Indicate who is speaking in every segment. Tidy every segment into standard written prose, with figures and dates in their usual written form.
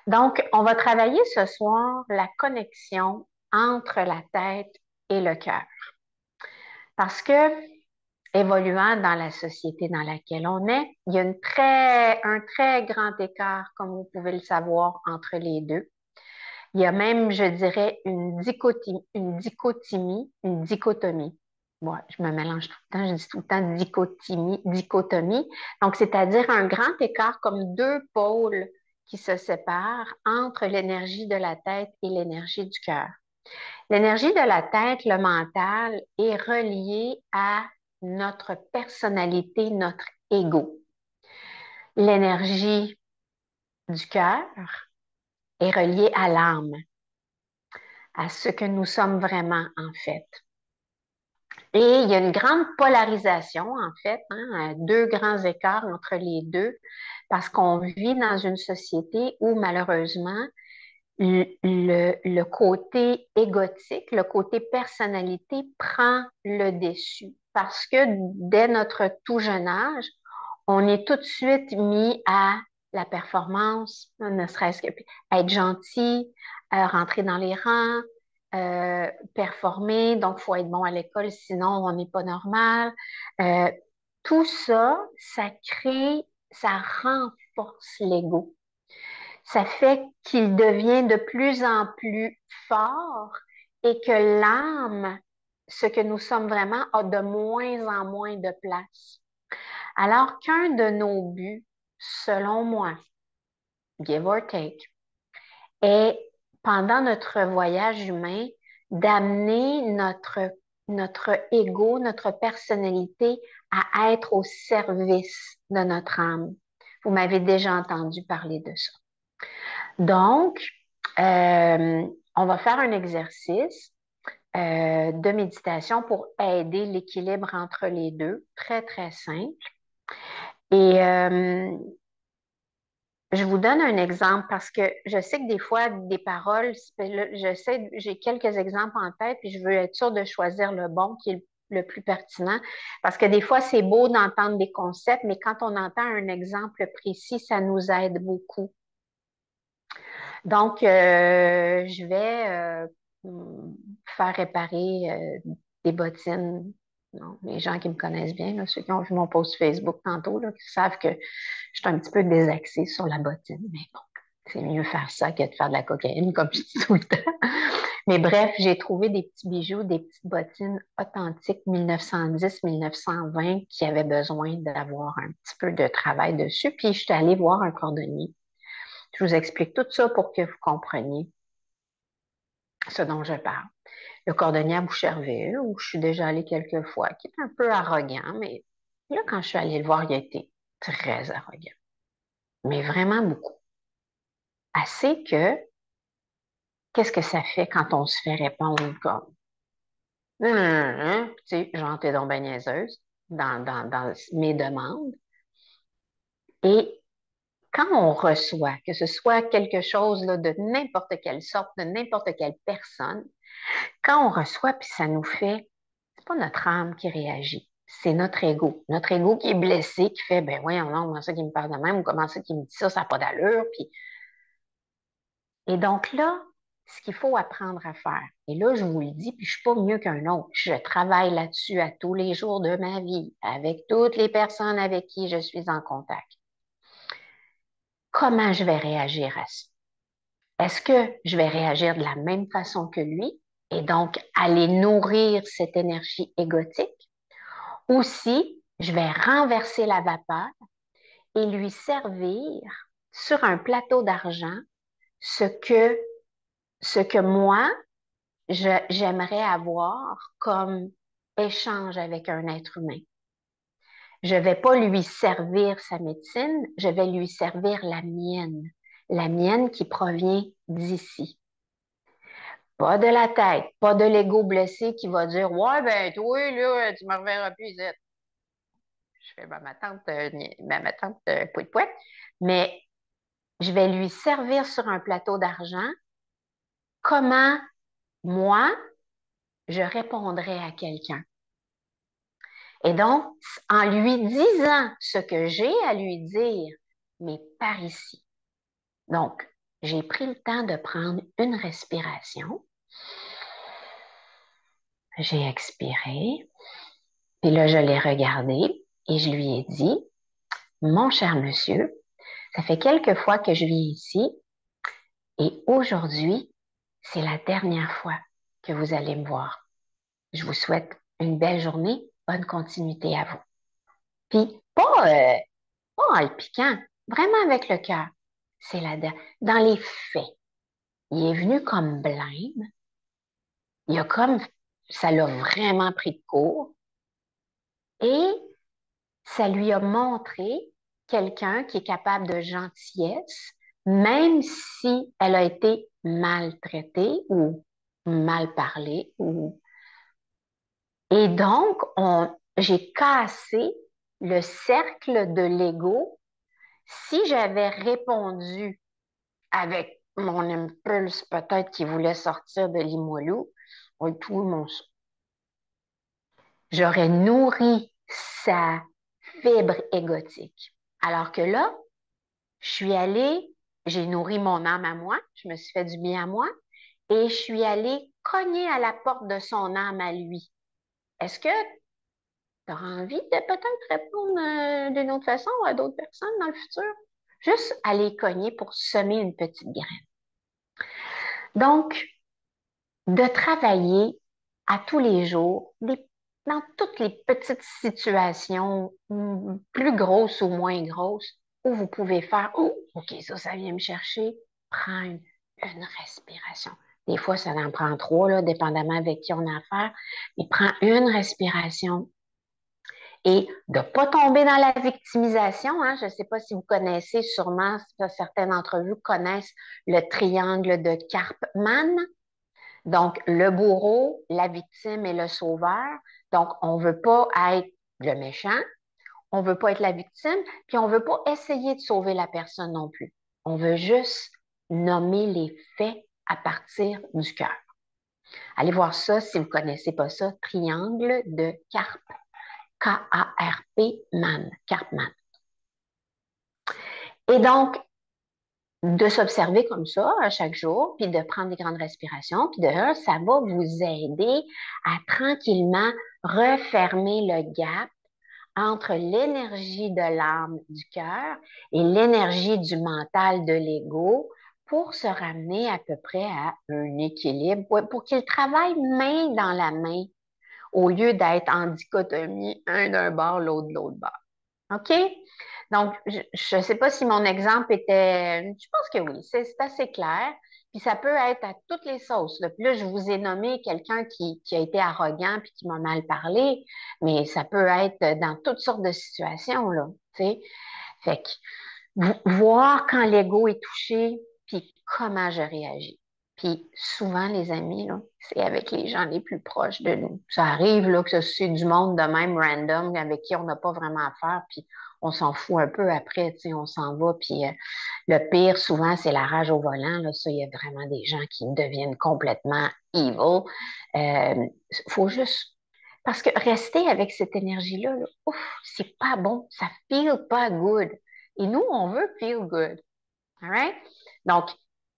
Speaker 1: Donc, on va travailler ce soir la connexion entre la tête et le cœur. Parce que, évoluant dans la société dans laquelle on est, il y a un très grand écart, comme vous pouvez le savoir, entre les deux. Il y a même, je dirais, une dichotomie. Moi, je me mélange tout le temps, je dis tout le temps dichotomie. Donc, c'est-à-dire un grand écart comme deux pôles qui se séparent entre l'énergie de la tête et l'énergie du cœur. L'énergie de la tête, le mental, est reliée à notre personnalité, notre ego. L'énergie du cœur est reliée à l'âme, à ce que nous sommes vraiment en fait. Et il y a une grande polarisation, en fait, hein, deux grands écarts entre les deux, parce qu'on vit dans une société où malheureusement, le côté égotique, le côté personnalité prend le dessus. Parce que dès notre tout jeune âge, on est tout de suite mis à la performance, ne serait-ce que être gentil, rentrer dans les rangs, performer, donc il faut être bon à l'école, sinon on n'est pas normal. Euh, Tout ça, ça crée, ça renforce l'ego. Ça fait qu'il devient de plus en plus fort et que l'âme, ce que nous sommes vraiment, a de moins en moins de place. Alors qu'un de nos buts, selon moi, give or take, est pendant notre voyage humain d'amener notre ego, notre personnalité à être au service de notre âme. Vous m'avez déjà entendu parler de ça. Donc, euh, on va faire un exercice de méditation pour aider l'équilibre entre les deux, très, très simple. Et je vous donne un exemple parce que je sais que des fois, des paroles, j'ai quelques exemples en tête, puis je veux être sûre de choisir le bon qui est le plus pertinent. Parce que des fois, c'est beau d'entendre des concepts, mais quand on entend un exemple précis, ça nous aide beaucoup. Donc, je vais faire réparer des bottines. Non, les gens qui me connaissent bien, là, ceux qui ont vu mon post Facebook tantôt, là, qui savent que je suis un petit peu désaxée sur la bottine. Mais bon, c'est mieux faire ça que de faire de la cocaïne, comme je dis tout le temps. Mais bref, j'ai trouvé des petits bijoux, des petites bottines authentiques 1910-1920 qui avaient besoin d'avoir un petit peu de travail dessus. Puis, je suis allée voir un cordonnier. Je vous explique tout ça pour que vous compreniez ce dont je parle. Le cordonnier à Boucherville, où je suis déjà allée quelques fois, qui est un peu arrogant, mais là, quand je suis allée le voir, il a été très arrogant. Mais vraiment beaucoup. Assez que, qu'est-ce que ça fait quand on se fait répondre comme tu sais, genre, t'es donc ben niaiseuse dans mes demandes. Et quand on reçoit, que ce soit quelque chose là, de n'importe quelle sorte, de n'importe quelle personne, quand on reçoit, puis ça nous fait, c'est pas notre âme qui réagit, c'est notre ego. Notre ego qui est blessé, qui fait, ben voyons, non, comment ça qu'il me parle de même, ou comment ça qu'il me dit ça n'a pas d'allure. Puis... Et donc là, ce qu'il faut apprendre à faire, et là, je vous le dis, puis je suis pas mieux qu'un autre, je travaille là-dessus à tous les jours de ma vie, avec toutes les personnes avec qui je suis en contact. Comment je vais réagir à ça? Est-ce que je vais réagir de la même façon que lui et donc aller nourrir cette énergie égotique? Ou si je vais renverser la vapeur et lui servir sur un plateau d'argent ce que, ce que moi, j'aimerais avoir comme échange avec un être humain. Je ne vais pas lui servir sa médecine, je vais lui servir la mienne qui provient d'ici. Pas de la tête, pas de l'ego blessé qui va dire ouais, ben, toi, là, tu me reverras plus ici. Je fais ben, ma tante pouet pouet, mais je vais lui servir sur un plateau d'argent comment moi je répondrais à quelqu'un. Et donc, en lui disant ce que j'ai à lui dire, mais par ici. Donc, j'ai pris le temps de prendre une respiration. J'ai expiré. Puis là, je l'ai regardé et je lui ai dit, mon cher monsieur, ça fait quelques fois que je vis ici et aujourd'hui, c'est la dernière fois que vous allez me voir. Je vous souhaite une belle journée, bonne continuité à vous. Puis, pas en le piquant, vraiment avec le cœur. C'est dans les faits. Il est venu comme blême. Il a comme, ça l'a vraiment pris de court et ça lui a montré quelqu'un qui est capable de gentillesse, même si elle a été maltraitée ou mal parlée. Et donc, j'ai cassé le cercle de l'ego. Si j'avais répondu avec mon impulse peut-être qui voulait sortir de Limoilou, tout mon j'aurais nourri sa fibre égotique. Alors que là, je suis allée, j'ai nourri mon âme à moi, je me suis fait du bien à moi, et je suis allée cogner à la porte de son âme à lui. Est-ce que tu auras envie de peut-être répondre d'une autre façon à d'autres personnes dans le futur? Juste aller cogner pour semer une petite graine. Donc, de travailler à tous les jours, dans toutes les petites situations, plus grosses ou moins grosses, où vous pouvez faire, oh, OK, ça vient me chercher, prendre une respiration. Des fois, ça en prend trois, là, dépendamment avec qui on a affaire, mais prends une respiration et de ne pas tomber dans la victimisation. Hein. Je ne sais pas si vous connaissez, sûrement, certains d'entre vous connaissent le triangle de Karpman. Donc, le bourreau, la victime et le sauveur. Donc, on ne veut pas être le méchant, on ne veut pas être la victime, puis on ne veut pas essayer de sauver la personne non plus. On veut juste nommer les faits à partir du cœur. Allez voir ça si vous ne connaissez pas ça, triangle de Karp, K-A-R-P, man, Karpman. Et donc, de s'observer comme ça à chaque jour, puis de prendre des grandes respirations, puis ça va vous aider à tranquillement refermer le gap entre l'énergie de l'âme du cœur et l'énergie du mental de l'ego pour se ramener à peu près à un équilibre, pour qu'il travaille main dans la main au lieu d'être en dichotomie, un d'un bord, l'autre de l'autre bord. OK? Donc, je ne sais pas si mon exemple était. Je pense que oui, c'est assez clair. Puis ça peut être à toutes les sauces. Là. Puis là, je vous ai nommé quelqu'un qui a été arrogant puis qui m'a mal parlé, mais ça peut être dans toutes sortes de situations, là. Tu sais? Fait que voir quand l'ego est touché, puis comment je réagis. Puis souvent, les amis, là, c'est avec les gens les plus proches de nous. Ça arrive là, que c'est du monde de même random avec qui on n'a pas vraiment affaire, puis on s'en fout un peu après, tu sais, on s'en va. Puis le pire, souvent, c'est la rage au volant. Là, ça, il y a vraiment des gens qui deviennent complètement evil. Faut juste... Parce que rester avec cette énergie-là, là, ouf, c'est pas bon. Ça feel pas good. Et nous, on veut feel good. All right? Donc,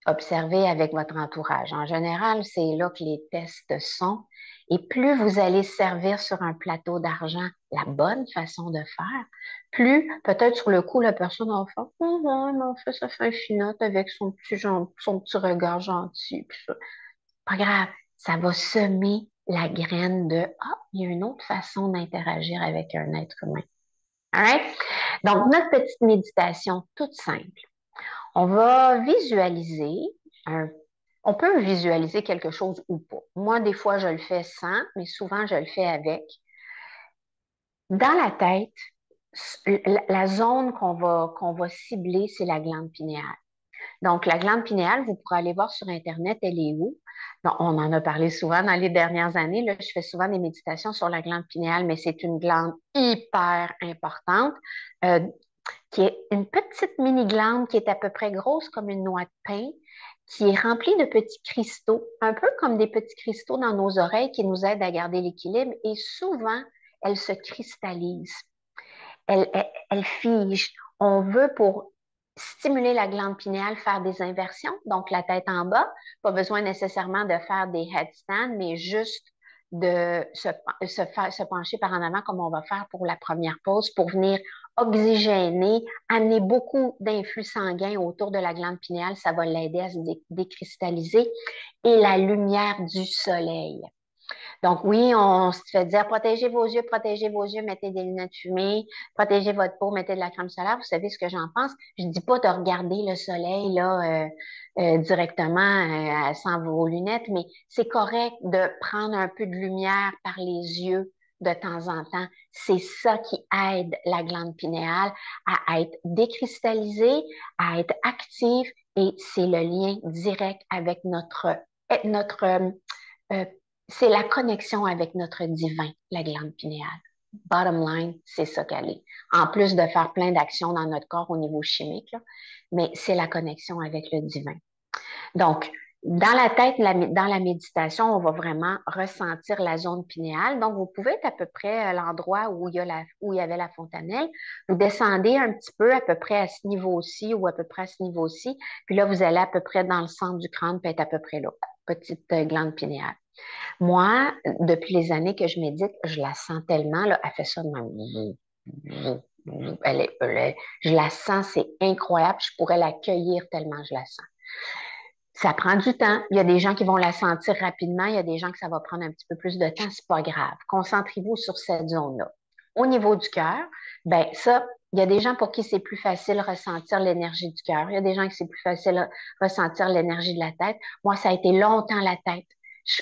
Speaker 1: observez avec votre entourage. En général, c'est là que les tests sont. Et plus vous allez servir sur un plateau d'argent la bonne façon de faire, plus peut-être sur le coup, la personne va faire oh, ouais, mais en fait, ça fait un finotte avec son petit regard gentil. Puis ça. Pas grave, ça va semer la graine de ah, il y a une autre façon d'interagir avec un être humain. All right? Donc, notre petite méditation toute simple. On va visualiser on peut visualiser quelque chose ou pas. Moi, des fois, je le fais sans, mais souvent, je le fais avec. Dans la tête, la zone qu'on va cibler, c'est la glande pinéale. Donc, la glande pinéale, vous pourrez aller voir sur Internet, elle est où? Donc, on en a parlé souvent dans les dernières années. Là, je fais souvent des méditations sur la glande pinéale, mais c'est une glande hyper importante. Euh, qui est une petite mini-glande qui est à peu près grosse comme une noix de pain, qui est remplie de petits cristaux, un peu comme des petits cristaux dans nos oreilles qui nous aident à garder l'équilibre et souvent, elle se cristallise, elle fige. On veut pour stimuler la glande pinéale, faire des inversions, donc la tête en bas. Pas besoin nécessairement de faire des headstands, mais juste de se pencher par en avant comme on va faire pour la première pause pour venir oxygéner, amener beaucoup d'influx sanguin autour de la glande pinéale. Ça va l'aider à se décristalliser. Et la lumière du soleil. Donc oui, on se fait dire protégez vos yeux, mettez des lunettes fumées, protégez votre peau, mettez de la crème solaire. Vous savez ce que j'en pense? Je dis pas de regarder le soleil là directement sans vos lunettes, mais c'est correct de prendre un peu de lumière par les yeux de temps en temps. C'est ça qui aide la glande pinéale à être décristallisée, à être active, et c'est le lien direct avec notre euh, c'est la connexion avec notre divin, la glande pinéale. Bottom line, c'est ça qu'elle est. En plus de faire plein d'actions dans notre corps au niveau chimique, là, mais c'est la connexion avec le divin. Donc, dans la tête, dans la méditation, on va vraiment ressentir la zone pinéale. Donc, vous pouvez être à peu près à l'endroit où il y avait la fontanelle. Vous descendez un petit peu à peu près à ce niveau-ci ou à peu près à ce niveau-ci. Puis là, vous allez à peu près dans le centre du crâne, puis être à peu près là. Petite glande pinéale. Moi, depuis les années que je médite, je la sens tellement, là, elle fait ça de même. Je la sens, c'est incroyable. Je pourrais l'accueillir tellement je la sens. Ça prend du temps. Il y a des gens qui vont la sentir rapidement. Il y a des gens que ça va prendre un petit peu plus de temps. C'est pas grave. Concentrez-vous sur cette zone-là. Au niveau du cœur, ben ça, il y a des gens pour qui c'est plus facile de ressentir l'énergie du cœur. Il y a des gens qui c'est plus facile de ressentir l'énergie de la tête. Moi, ça a été longtemps la tête.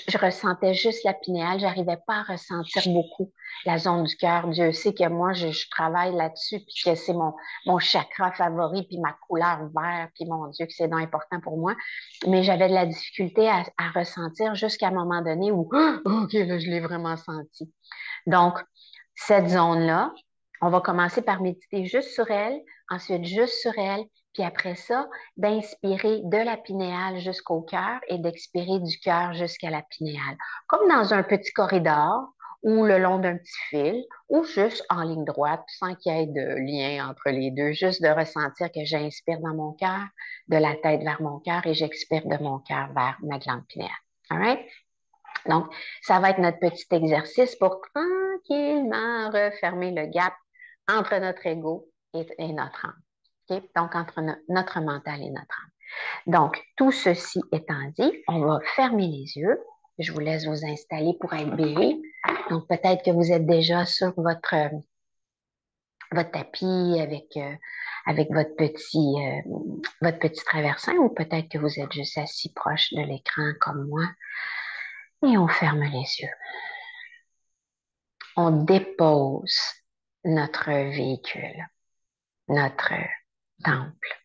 Speaker 1: Je ressentais juste la pinéale. J'arrivais pas à ressentir beaucoup la zone du cœur. Dieu sait que moi, je travaille là-dessus, puis que c'est mon chakra favori, puis ma couleur vert, puis mon Dieu, que c'est donc important pour moi. Mais j'avais de la difficulté à ressentir jusqu'à un moment donné où, OK, là, je l'ai vraiment senti. Donc, cette zone-là, on va commencer par méditer juste sur elle, ensuite juste sur elle, puis après ça, d'inspirer de la pinéale jusqu'au cœur et d'expirer du cœur jusqu'à la pinéale. Comme dans un petit corridor ou le long d'un petit fil ou juste en ligne droite sans qu'il y ait de lien entre les deux, juste de ressentir que j'inspire dans mon cœur, de la tête vers mon cœur et j'expire de mon cœur vers ma glande pinéale. All right? Donc, ça va être notre petit exercice pour tranquillement refermer le gap entre notre ego et notre âme. Okay? Donc, entre notre mental et notre âme. Donc, tout ceci étant dit, on va fermer les yeux. Je vous laisse vous installer pour être béni. Donc, peut-être que vous êtes déjà sur votre tapis avec votre petit traversin, ou peut-être que vous êtes juste assis proche de l'écran comme moi. Et on ferme les yeux. On dépose notre véhicule, notre temple.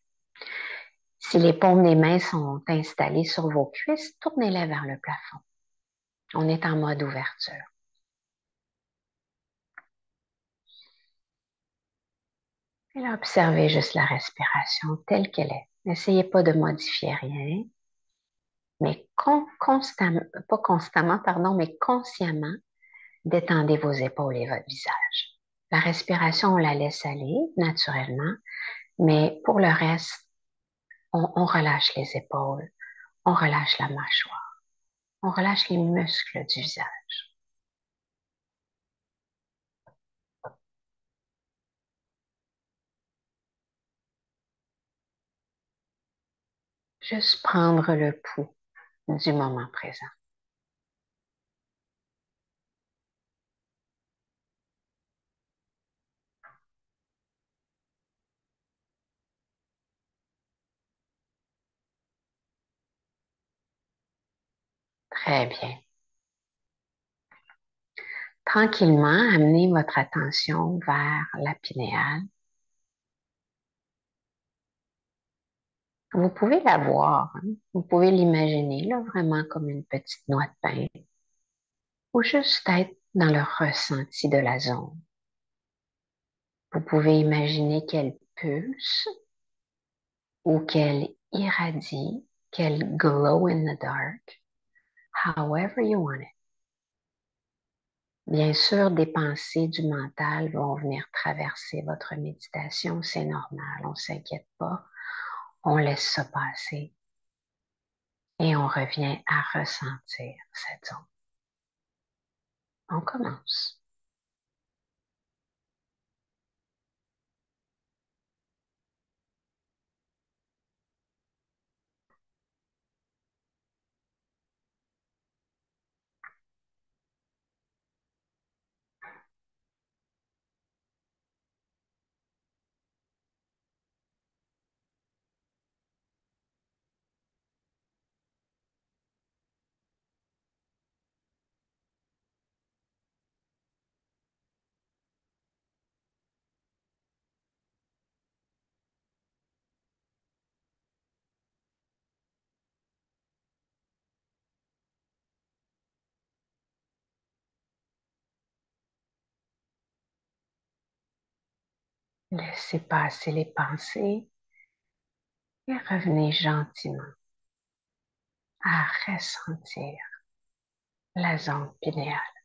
Speaker 1: Si les paumes des mains sont installées sur vos cuisses, tournez-les vers le plafond. On est en mode ouverture. Et là, observez juste la respiration telle qu'elle est. N'essayez pas de modifier rien, mais pas constamment, pardon, mais consciemment, détendez vos épaules et votre visage. La respiration, on la laisse aller naturellement, mais pour le reste, on relâche les épaules, on relâche la mâchoire, on relâche les muscles du visage. Juste prendre le pouls du moment présent. Très bien. Tranquillement, amenez votre attention vers la pinéale. Vous pouvez la voir, hein? Vous pouvez l'imaginer là, vraiment comme une petite noix de pain, ou juste être dans le ressenti de la zone. Vous pouvez imaginer qu'elle pulse ou qu'elle irradie, qu'elle glow in the dark, however you want it. Bien sûr, des pensées du mental vont venir traverser votre méditation, c'est normal, on ne s'inquiète pas. On laisse ça passer et on revient à ressentir cette zone. On commence. Laissez passer les pensées et revenez gentiment à ressentir la zone pinéale.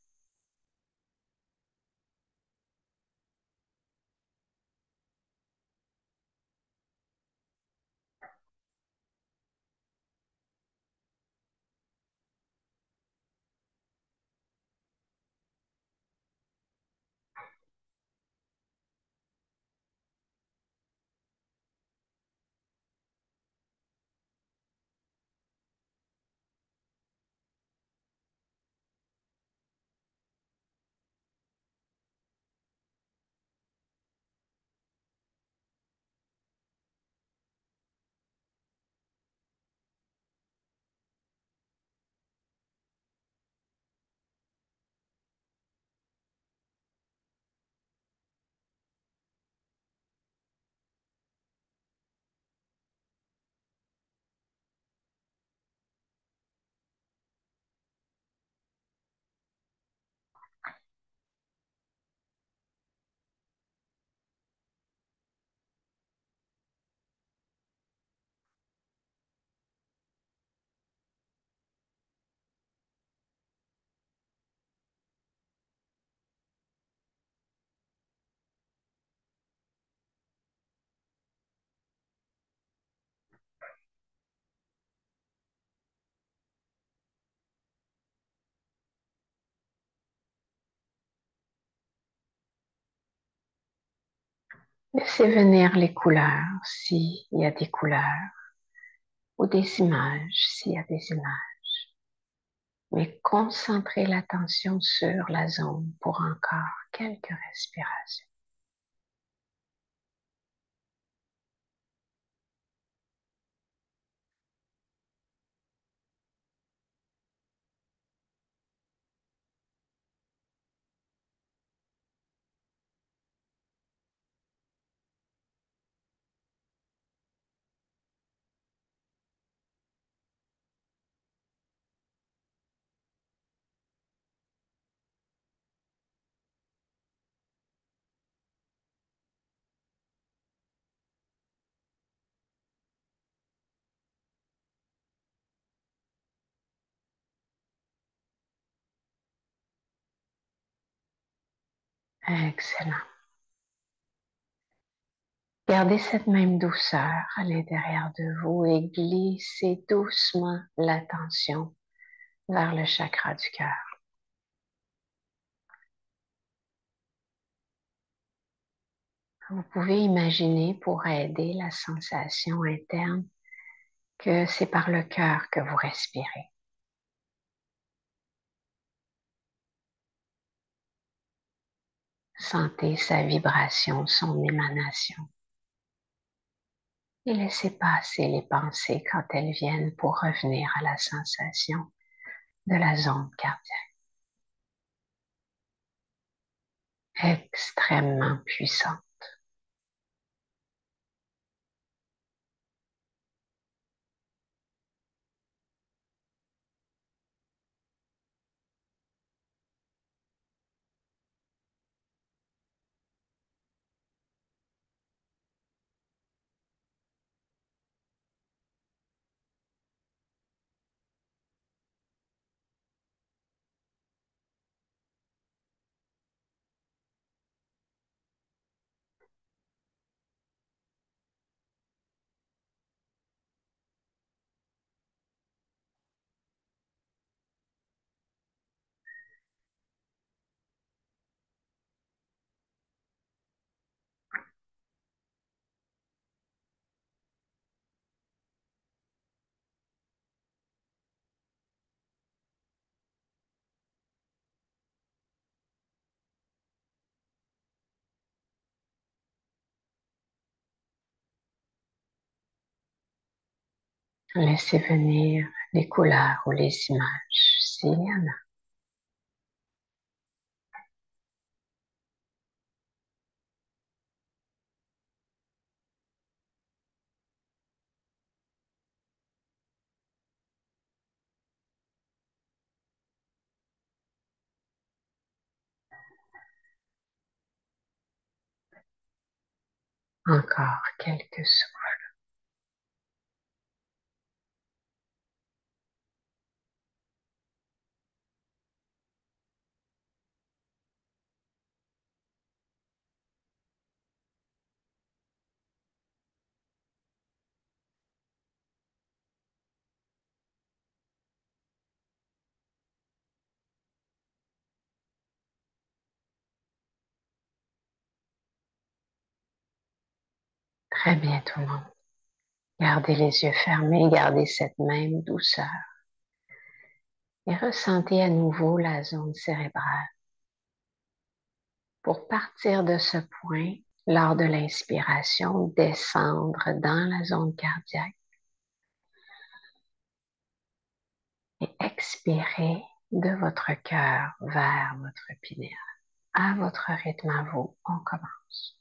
Speaker 1: Laissez venir les couleurs s'il y a des couleurs ou des images s'il y a des images. Mais concentrez l'attention sur la zone pour encore quelques respirations. Excellent. Gardez cette même douceur à l'intérieur de vous et glissez doucement l'attention vers le chakra du cœur. Vous pouvez imaginer pour aider la sensation interne que c'est par le cœur que vous respirez. Sentez sa vibration, son émanation. Et laissez passer les pensées quand elles viennent pour revenir à la sensation de la zone cardiaque. Extrêmement puissante. Laissez venir les couleurs ou les images, s'il y en a. Encore quelques souffles. Très bien tout le monde. Gardez les yeux fermés, gardez cette même douceur et ressentez à nouveau la zone cérébrale. Pour partir de ce point, lors de l'inspiration, descendre dans la zone cardiaque et expirer de votre cœur vers votre pinéal. À votre rythme à vous, on commence.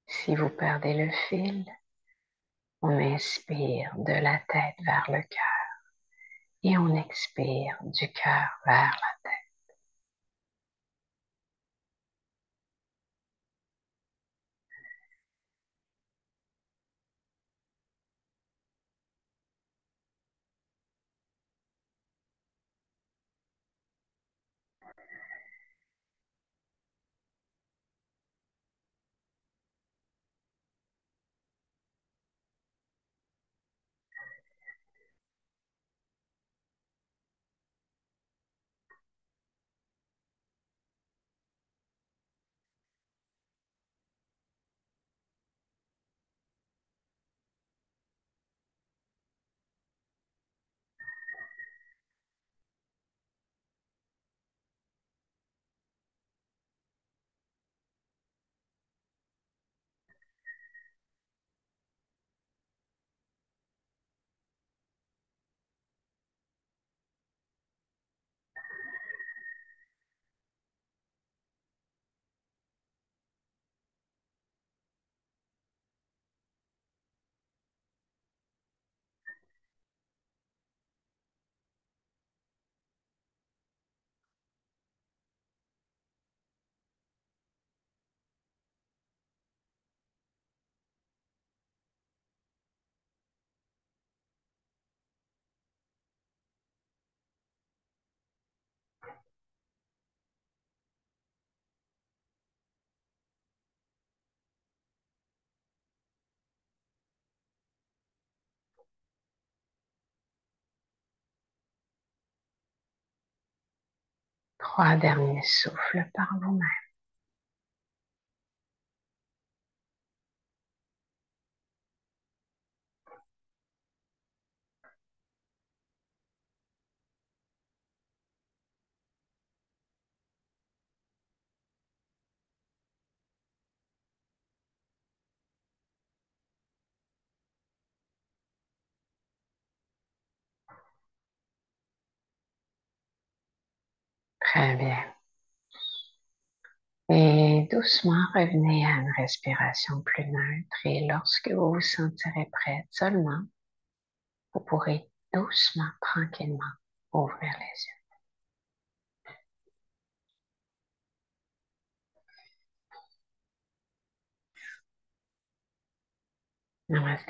Speaker 1: Si vous perdez le fil, on inspire de la tête vers le cœur et on expire du cœur vers la tête. Trois derniers souffles par vous-même. Très bien. Et doucement revenez à une respiration plus neutre et lorsque vous vous sentirez prête seulement, vous pourrez doucement, tranquillement, ouvrir les yeux. Namaste.